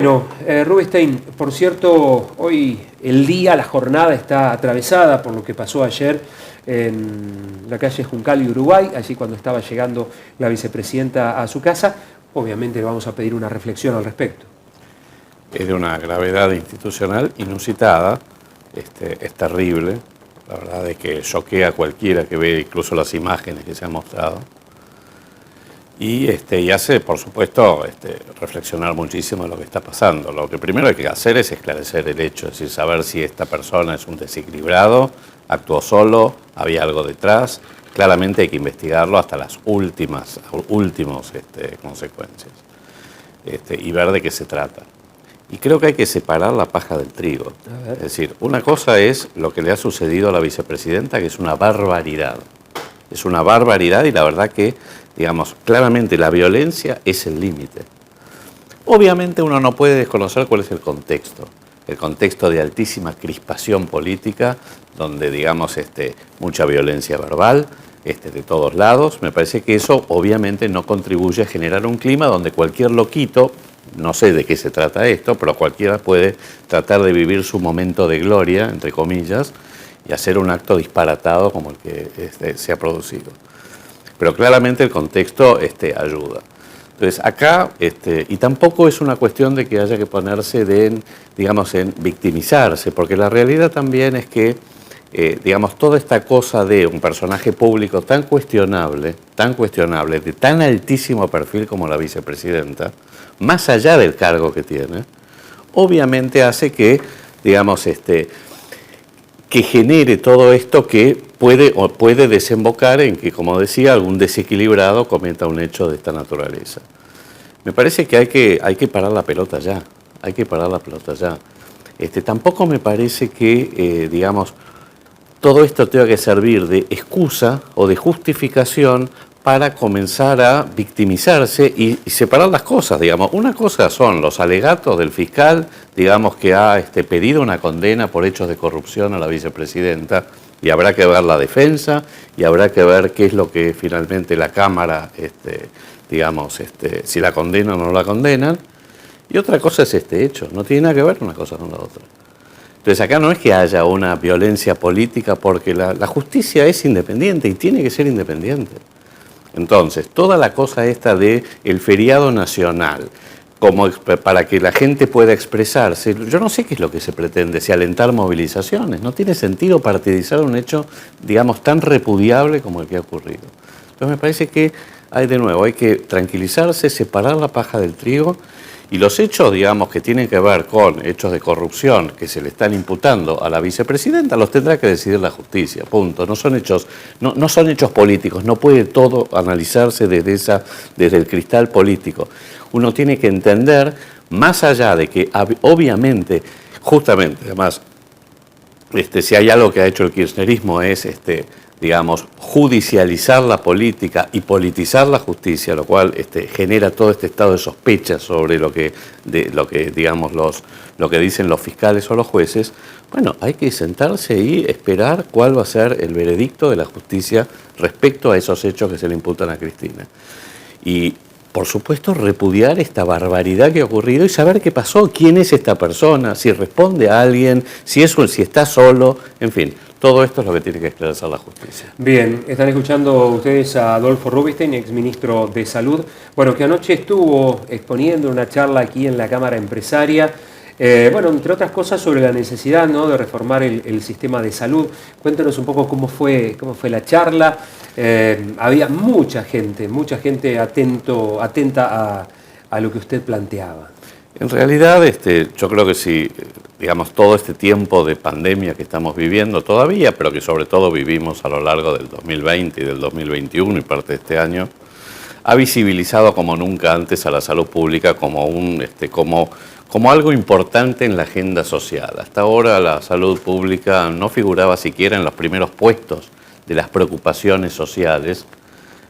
Bueno, Rubinstein, por cierto, hoy el día, la jornada está atravesada por lo que pasó ayer en la calle Juncal y Uruguay, allí cuando estaba llegando la vicepresidenta a su casa. Obviamente le vamos a pedir una reflexión al respecto. Es de una gravedad institucional inusitada, es terrible, la verdad es que choquea a cualquiera que ve incluso las imágenes que se han mostrado. Y hace, por supuesto, reflexionar muchísimo de lo que está pasando. Lo que primero hay que hacer es esclarecer el hecho, es decir, saber si esta persona es un desequilibrado, actuó solo, había algo detrás. Claramente hay que investigarlo hasta las últimas consecuencias y ver de qué se trata. Y creo que hay que separar la paja del trigo. Es decir, una cosa es lo que le ha sucedido a la vicepresidenta, que es una barbaridad. Es una barbaridad y la verdad que, digamos, claramente la violencia es el límite. Obviamente uno no puede desconocer cuál es el contexto de altísima crispación política, donde, digamos, mucha violencia verbal, de todos lados. Me parece que eso obviamente no contribuye a generar un clima donde cualquier loquito, no sé de qué se trata esto, pero cualquiera puede tratar de vivir su momento de gloria, entre comillas, y hacer un acto disparatado como el que se ha producido. Pero claramente el contexto ayuda. Entonces acá, y tampoco es una cuestión de que haya que ponerse en victimizarse, porque la realidad también es que, toda esta cosa de un personaje público tan cuestionable, de tan altísimo perfil como la vicepresidenta, más allá del cargo que tiene, obviamente hace que, que genere todo esto que puede desembocar en que, como decía, algún desequilibrado cometa un hecho de esta naturaleza. Me parece que hay que parar la pelota ya, tampoco me parece que, todo esto tenga que servir de excusa o de justificación para comenzar a victimizarse y separar las cosas, Una cosa son los alegatos del fiscal, que ha pedido una condena por hechos de corrupción a la vicepresidenta, y habrá que ver la defensa y habrá que ver qué es lo que finalmente la Cámara, si la condenan o no la condenan. Y otra cosa es este hecho, no tiene nada que ver una cosa con la otra. Entonces acá no es que haya una violencia política, porque la justicia es independiente y tiene que ser independiente. Entonces, toda la cosa esta de el feriado nacional, como para que la gente pueda expresarse, yo no sé qué es lo que se pretende, si alentar movilizaciones. No tiene sentido partidizar un hecho, tan repudiable como el que ha ocurrido. Entonces me parece que hay que tranquilizarse, separar la paja del trigo, y los hechos, que tienen que ver con hechos de corrupción que se le están imputando a la vicepresidenta, los tendrá que decidir la justicia, punto. No son hechos políticos, no puede todo analizarse desde el cristal político. Uno tiene que entender, más allá de que obviamente, justamente, además, si hay algo que ha hecho el kirchnerismo es, judicializar la política y politizar la justicia, lo cual genera todo este estado de sospecha sobre lo que dicen los fiscales o los jueces. Bueno, hay que sentarse y esperar cuál va a ser el veredicto de la justicia respecto a esos hechos que se le imputan a Cristina. Y, por supuesto, repudiar esta barbaridad que ha ocurrido y saber qué pasó, quién es esta persona, si responde a alguien, si está solo, en fin. Todo esto es lo que tiene que esclarecer la justicia. Bien, están escuchando ustedes a Adolfo Rubinstein, exministro de Salud, bueno, que anoche estuvo exponiendo una charla aquí en la Cámara Empresaria, entre otras cosas sobre la necesidad, ¿no?, de reformar el sistema de salud. Cuéntenos un poco cómo fue la charla. Había mucha gente atenta a lo que usted planteaba. En realidad, yo creo que sí, todo este tiempo de pandemia que estamos viviendo todavía, pero que sobre todo vivimos a lo largo del 2020 y del 2021 y parte de este año, ha visibilizado como nunca antes a la salud pública como algo importante en la agenda social. Hasta ahora la salud pública no figuraba siquiera en los primeros puestos de las preocupaciones sociales.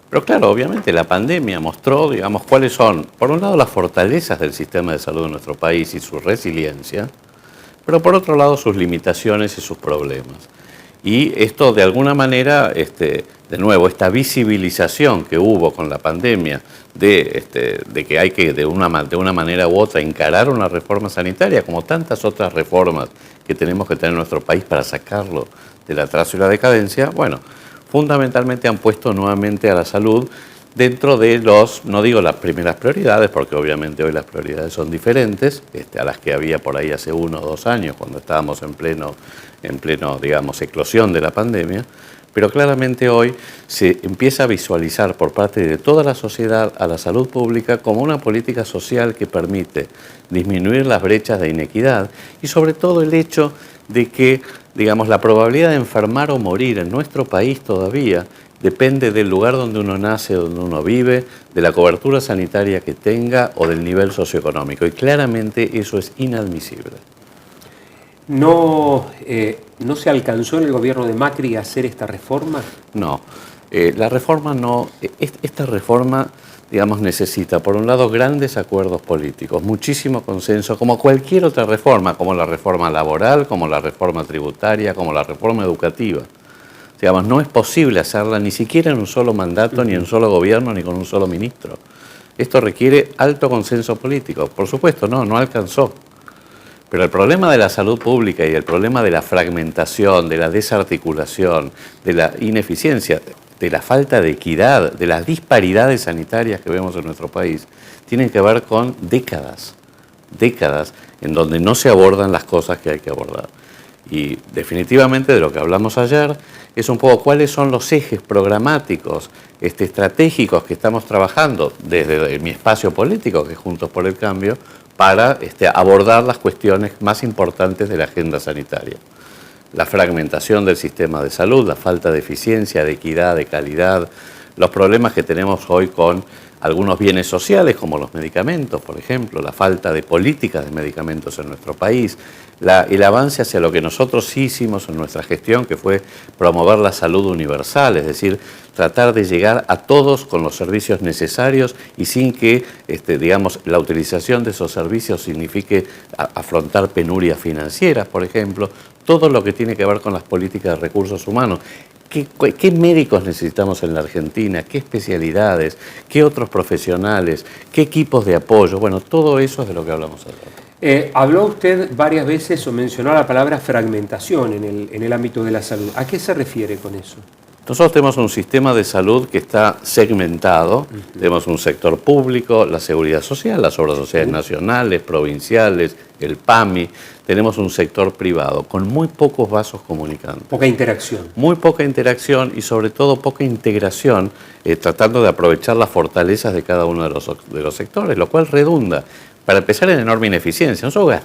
Pero claro, obviamente la pandemia mostró, cuáles son, por un lado, las fortalezas del sistema de salud de nuestro país y su resiliencia, pero por otro lado sus limitaciones y sus problemas. Y esto de alguna manera, de nuevo, esta visibilización que hubo con la pandemia de que hay que de una manera u otra encarar una reforma sanitaria, como tantas otras reformas que tenemos que tener en nuestro país para sacarlo del atraso y la decadencia, bueno, fundamentalmente han puesto nuevamente a la salud dentro de no digo las primeras prioridades, porque obviamente hoy las prioridades son diferentes a las que había por ahí hace 1 o 2 años, cuando estábamos en pleno, digamos, eclosión de la pandemia, pero claramente hoy se empieza a visualizar por parte de toda la sociedad a la salud pública como una política social que permite disminuir las brechas de inequidad y sobre todo el hecho de que, digamos, la probabilidad de enfermar o morir en nuestro país todavía depende del lugar donde uno nace, donde uno vive, de la cobertura sanitaria que tenga o del nivel socioeconómico. Y claramente eso es inadmisible. ¿No se alcanzó en el gobierno de Macri a hacer esta reforma? No, la reforma no. Esta reforma, digamos, necesita, por un lado, grandes acuerdos políticos, muchísimo consenso, como cualquier otra reforma, como la reforma laboral, como la reforma tributaria, como la reforma educativa. Digamos, no es posible hacerla ni siquiera en un solo mandato, ni en un solo gobierno, ni con un solo ministro. Esto requiere alto consenso político. Por supuesto, no alcanzó. Pero el problema de la salud pública y el problema de la fragmentación, de la desarticulación, de la ineficiencia, de la falta de equidad, de las disparidades sanitarias que vemos en nuestro país, tienen que ver con décadas en donde no se abordan las cosas que hay que abordar. Y definitivamente de lo que hablamos ayer es un poco cuáles son los ejes programáticos, estratégicos que estamos trabajando desde mi espacio político, que es Juntos por el Cambio, para abordar las cuestiones más importantes de la agenda sanitaria. La fragmentación del sistema de salud, la falta de eficiencia, de equidad, de calidad, los problemas que tenemos hoy con algunos bienes sociales como los medicamentos, por ejemplo, la falta de políticas de medicamentos en nuestro país, el avance hacia lo que nosotros sí hicimos en nuestra gestión, que fue promover la salud universal, es decir, tratar de llegar a todos con los servicios necesarios y sin que, digamos, la utilización de esos servicios signifique afrontar penurias financieras, por ejemplo, todo lo que tiene que ver con las políticas de recursos humanos. ¿Qué médicos necesitamos en la Argentina? ¿Qué especialidades? ¿Qué otros profesionales? ¿Qué equipos de apoyo? Bueno, todo eso es de lo que hablamos ayer. Habló usted varias veces o mencionó la palabra fragmentación en el ámbito de la salud. ¿A qué se refiere con eso? Nosotros tenemos un sistema de salud que está segmentado. Tenemos un sector público, la seguridad social, las obras sociales nacionales, provinciales, el PAMI. Tenemos un sector privado con muy pocos vasos comunicantes. Poca interacción. Muy poca interacción y sobre todo poca integración, tratando de aprovechar las fortalezas de cada uno de los sectores, lo cual redunda, para empezar, en enorme ineficiencia. Nosotros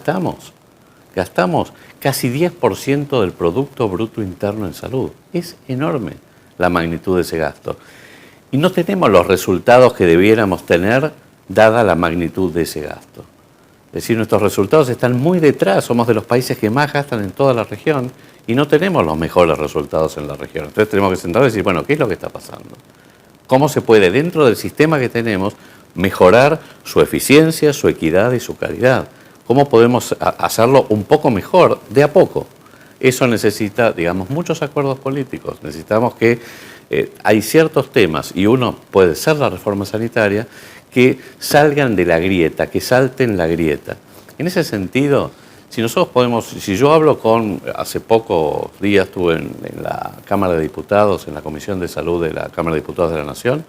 gastamos casi 10% del Producto Bruto Interno en salud. Es enorme la magnitud de ese gasto. Y no tenemos los resultados que debiéramos tener dada la magnitud de ese gasto. Es decir, nuestros resultados están muy detrás, somos de los países que más gastan en toda la región y no tenemos los mejores resultados en la región. Entonces tenemos que sentarnos y decir, bueno, ¿qué es lo que está pasando? ¿Cómo se puede, dentro del sistema que tenemos, mejorar su eficiencia, su equidad y su calidad? ¿Cómo podemos hacerlo un poco mejor, de a poco? Eso necesita, digamos, muchos acuerdos políticos. Necesitamos que hay ciertos temas, y uno puede ser la reforma sanitaria, que salgan de la grieta, que salten la grieta. En ese sentido, si yo hablo hace pocos días estuve en la Cámara de Diputados, en la Comisión de Salud de la Cámara de Diputados de la Nación,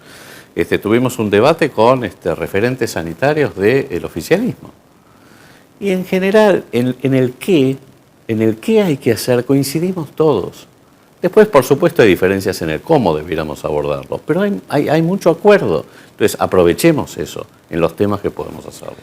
tuvimos un debate con referentes sanitarios del oficialismo. Y en general, en el qué hay que hacer, coincidimos todos. Después, por supuesto, hay diferencias en el cómo debiéramos abordarlo, pero hay mucho acuerdo. Entonces, aprovechemos eso en los temas que podemos hacerlo.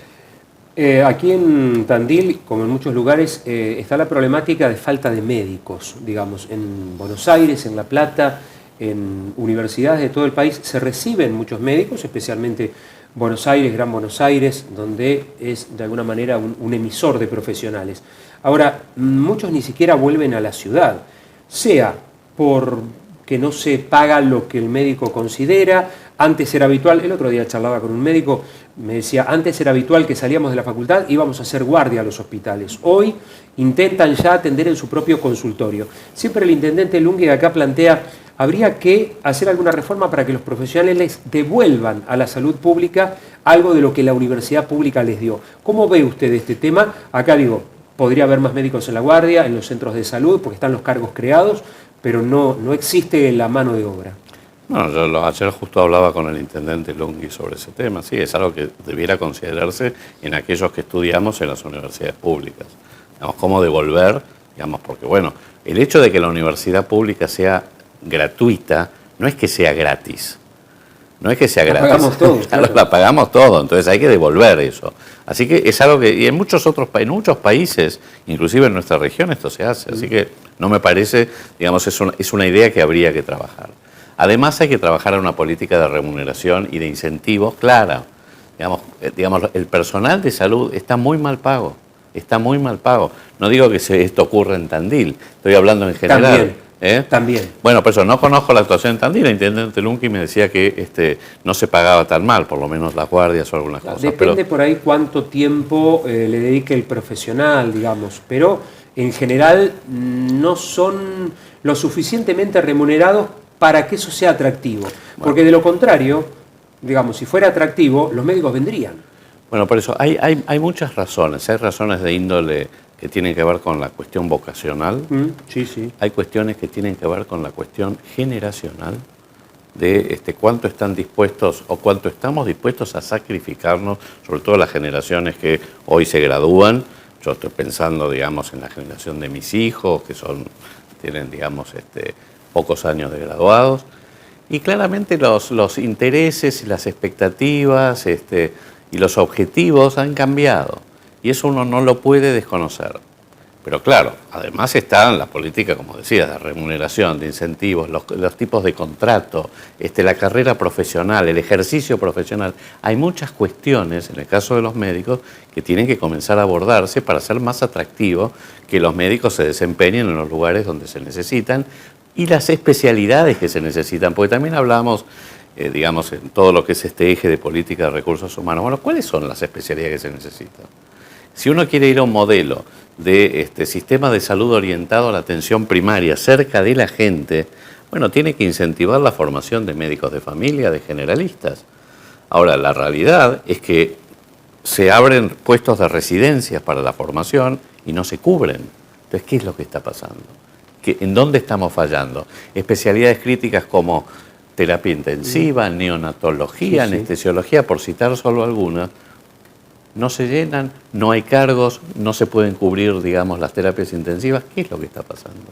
Aquí en Tandil, como en muchos lugares, está la problemática de falta de médicos, digamos, en Buenos Aires, en La Plata, en universidades de todo el país, se reciben muchos médicos, especialmente Buenos Aires, Gran Buenos Aires, donde es de alguna manera un emisor de profesionales. Ahora, muchos ni siquiera vuelven a la ciudad, sea porque no se paga lo que el médico considera. Antes era habitual, el otro día charlaba con un médico, me decía, antes era habitual que salíamos de la facultad, íbamos a hacer guardia a los hospitales. Hoy intentan ya atender en su propio consultorio. Siempre el intendente Lunghi acá plantea, habría que hacer alguna reforma para que los profesionales les devuelvan a la salud pública algo de lo que la universidad pública les dio. ¿Cómo ve usted este tema? Acá digo, podría haber más médicos en la guardia, en los centros de salud, porque están los cargos creados, pero no existe la mano de obra. No, yo ayer justo hablaba con el intendente Lunghi sobre ese tema. Sí, es algo que debiera considerarse en aquellos que estudiamos en las universidades públicas. Digamos, cómo devolver, digamos, porque bueno, el hecho de que la universidad pública sea gratuita no es que sea gratis. No es que sea gratis. La pagamos todos. Claro, la pagamos todo, entonces hay que devolver eso. Así que es algo que, y en muchos países, inclusive en nuestra región, esto se hace. Así que no me parece, digamos, es una idea que habría que trabajar. Además hay que trabajar en una política de remuneración y de incentivos clara. Digamos, el personal de salud está muy mal pago. Está muy mal pago. No digo que esto ocurra en Tandil, estoy hablando en general. También. También. Bueno, por eso no conozco la actuación en Tandil. El intendente Lunghi me decía que no se pagaba tan mal, por lo menos las guardias o algunas cosas. Depende por ahí cuánto tiempo le dedique el profesional, digamos, pero en general no son lo suficientemente remunerados para que eso sea atractivo. Porque de lo contrario, digamos, si fuera atractivo, los médicos vendrían. Bueno, por eso hay muchas razones. Hay razones de índole que tienen que ver con la cuestión vocacional. Sí, sí. Hay cuestiones que tienen que ver con la cuestión generacional de cuánto están dispuestos o cuánto estamos dispuestos a sacrificarnos, sobre todo las generaciones que hoy se gradúan. Yo estoy pensando, digamos, en la generación de mis hijos, que tienen, digamos, pocos años de graduados. Y claramente los intereses y las expectativas y los objetivos han cambiado. Y eso uno no lo puede desconocer. Pero claro, además está la política, como decía, de remuneración, de incentivos, los tipos de contrato, la carrera profesional, el ejercicio profesional. Hay muchas cuestiones, en el caso de los médicos, que tienen que comenzar a abordarse para ser más atractivo que los médicos se desempeñen en los lugares donde se necesitan y las especialidades que se necesitan. Porque también hablamos, digamos, en todo lo que es este eje de política de recursos humanos. Bueno, ¿cuáles son las especialidades que se necesitan? Si uno quiere ir a un modelo de sistema de salud orientado a la atención primaria, cerca de la gente, bueno, tiene que incentivar la formación de médicos de familia, de generalistas. Ahora, la realidad es que se abren puestos de residencias para la formación y no se cubren. Entonces, ¿qué es lo que está pasando? ¿En dónde estamos fallando? Especialidades críticas como terapia intensiva, neonatología, anestesiología, por citar solo algunas, no se llenan, no hay cargos, no se pueden cubrir, digamos, las terapias intensivas. ¿Qué es lo que está pasando?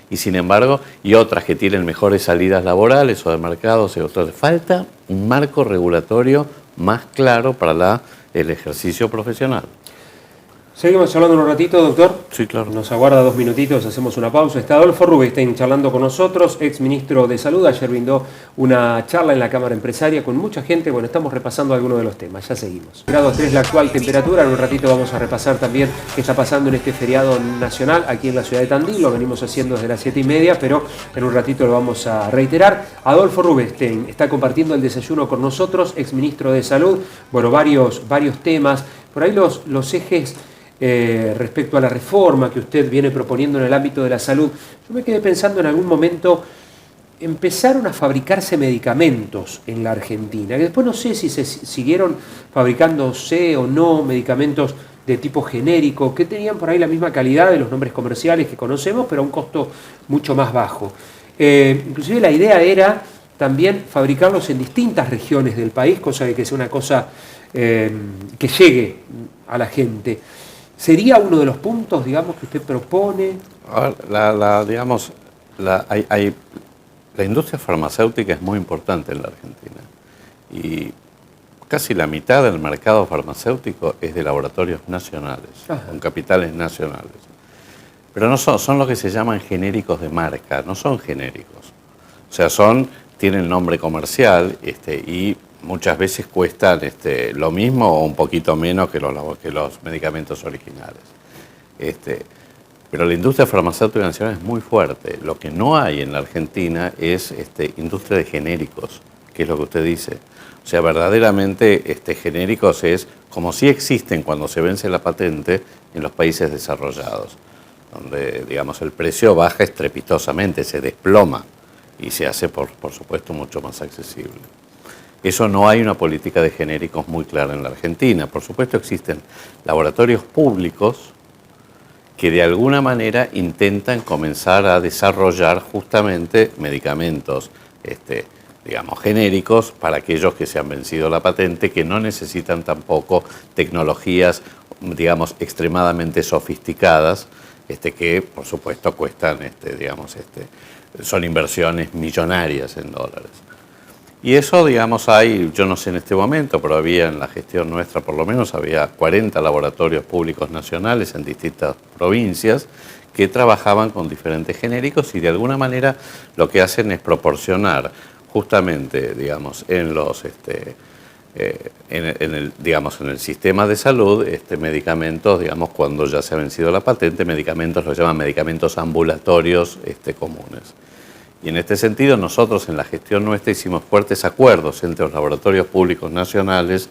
Y sin embargo, y otras que tienen mejores salidas laborales o de mercados, falta un marco regulatorio más claro para el ejercicio profesional. Seguimos charlando un ratito, doctor. Sí, claro. Nos aguarda 2 minutitos, hacemos una pausa. Está Adolfo Rubinstein charlando con nosotros, ex ministro de Salud. Ayer brindó una charla en la Cámara Empresaria con mucha gente. Bueno, estamos repasando algunos de los temas, ya seguimos. Grado 3 la actual temperatura. En un ratito vamos a repasar también qué está pasando en este feriado nacional aquí en la ciudad de Tandil. Lo venimos haciendo desde las 7:30, pero en un ratito lo vamos a reiterar. Adolfo Rubinstein está compartiendo el desayuno con nosotros, ex ministro de Salud. Bueno, varios temas. Por ahí los ejes respecto a la reforma que usted viene proponiendo en el ámbito de la salud. Yo me quedé pensando en algún momento, empezaron a fabricarse medicamentos en la Argentina, que después no sé si se siguieron fabricándose o no medicamentos de tipo genérico, que tenían por ahí la misma calidad de los nombres comerciales que conocemos, pero a un costo mucho más bajo. Inclusive la idea era también fabricarlos en distintas regiones del país, cosa de que sea una cosa que llegue a la gente. ¿Sería uno de los puntos, digamos, que usted propone? A ver, digamos, la industria farmacéutica es muy importante en la Argentina y casi la mitad del mercado farmacéutico es de laboratorios nacionales, con capitales nacionales. Pero no son lo que se llaman genéricos de marca, no son genéricos. O sea, tienen nombre comercial y muchas veces cuestan lo mismo o un poquito menos que los medicamentos originales. Pero la industria farmacéutica nacional es muy fuerte. Lo que no hay en la Argentina es industria de genéricos, que es lo que usted dice. O sea, verdaderamente genéricos es como si existen cuando se vence la patente en los países desarrollados, donde, digamos, el precio baja estrepitosamente, se desploma y se hace, por supuesto, mucho más accesible. Eso no hay una política de genéricos muy clara en la Argentina. Por supuesto, existen laboratorios públicos que de alguna manera intentan comenzar a desarrollar justamente medicamentos, digamos, genéricos para aquellos que se han vencido la patente, que no necesitan tampoco tecnologías, digamos, extremadamente sofisticadas, que por supuesto cuestan, digamos, son inversiones millonarias en dólares. Y eso, digamos, hay, yo no sé en este momento, pero había en la gestión nuestra por lo menos, había 40 laboratorios públicos nacionales en distintas provincias que trabajaban con diferentes genéricos y de alguna manera lo que hacen es proporcionar justamente, digamos, en los digamos, en el sistema de salud, medicamentos, digamos, cuando ya se ha vencido la patente, medicamentos, lo llaman medicamentos ambulatorios comunes. Y en este sentido, nosotros en la gestión nuestra hicimos fuertes acuerdos entre los laboratorios públicos nacionales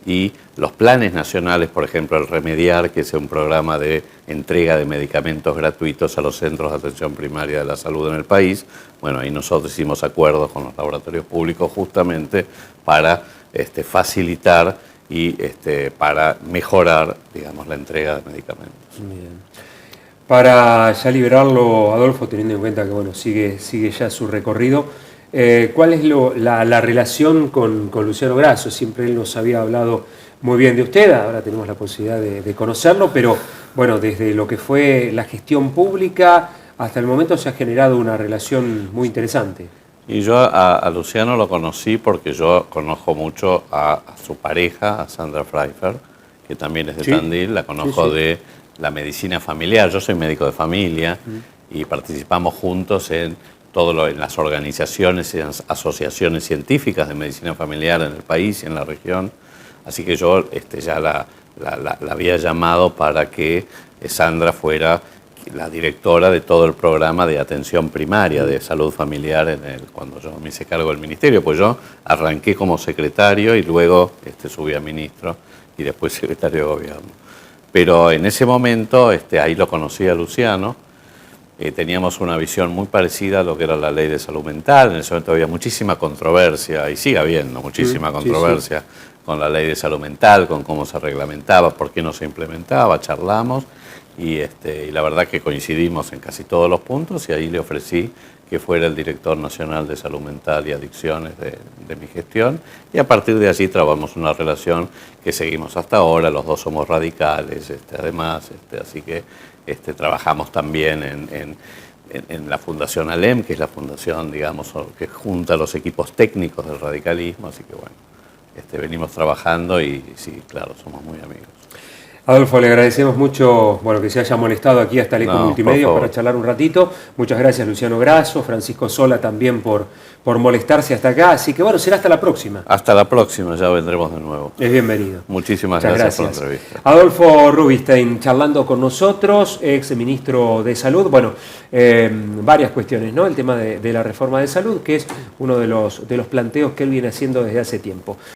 y los planes nacionales, por ejemplo, el Remediar, que es un programa de entrega de medicamentos gratuitos a los centros de atención primaria de la salud en el país. Bueno, ahí nosotros hicimos acuerdos con los laboratorios públicos justamente para facilitar y para mejorar, digamos, la entrega de medicamentos. Bien. Para ya liberarlo, Adolfo, teniendo en cuenta que bueno, sigue ya su recorrido, ¿cuál es la relación con Luciano Grasso? Siempre él nos había hablado muy bien de usted, ahora tenemos la posibilidad de conocerlo, pero bueno, desde lo que fue la gestión pública hasta el momento se ha generado una relación muy interesante. Y yo a Luciano lo conocí porque yo conozco mucho a su pareja, a Sandra Pfeiffer, que también es de Tandil, la conozco de la medicina familiar. Yo soy médico de familia y participamos juntos en en las organizaciones y asociaciones científicas de medicina familiar en el país y en la región. Así que yo ya la había llamado para que Sandra fuera la directora de todo el programa de atención primaria de salud familiar cuando yo me hice cargo del ministerio. Pues yo arranqué como secretario y luego subí a ministro y después secretario de gobierno. Pero en ese momento, ahí lo conocí a Luciano, teníamos una visión muy parecida a lo que era la ley de salud mental. En ese momento había muchísima controversia, y sigue habiendo muchísima controversia con la ley de salud mental, con cómo se reglamentaba, por qué no se implementaba, charlamos, y la verdad que coincidimos en casi todos los puntos, y ahí le ofrecí que fuera el director nacional de salud mental y adicciones de mi gestión, y a partir de allí trabajamos una relación que seguimos hasta ahora. Los dos somos radicales, además, así que trabajamos también en la Fundación ALEM, que es la fundación, digamos, que junta los equipos técnicos del radicalismo, así que bueno, venimos trabajando y sí, claro, somos muy amigos. Adolfo, le agradecemos mucho que se haya molestado aquí hasta el Eco Multimedios para charlar un ratito. Muchas gracias, Luciano Grasso, Francisco Sola también por molestarse hasta acá. Así que bueno, será hasta la próxima. Hasta la próxima, ya vendremos de nuevo. Es bienvenido. Muchísimas gracias por la entrevista. Adolfo Rubinstein charlando con nosotros, ex ministro de Salud. Bueno, varias cuestiones, ¿no? El tema de la reforma de salud, que es uno de los planteos que él viene haciendo desde hace tiempo.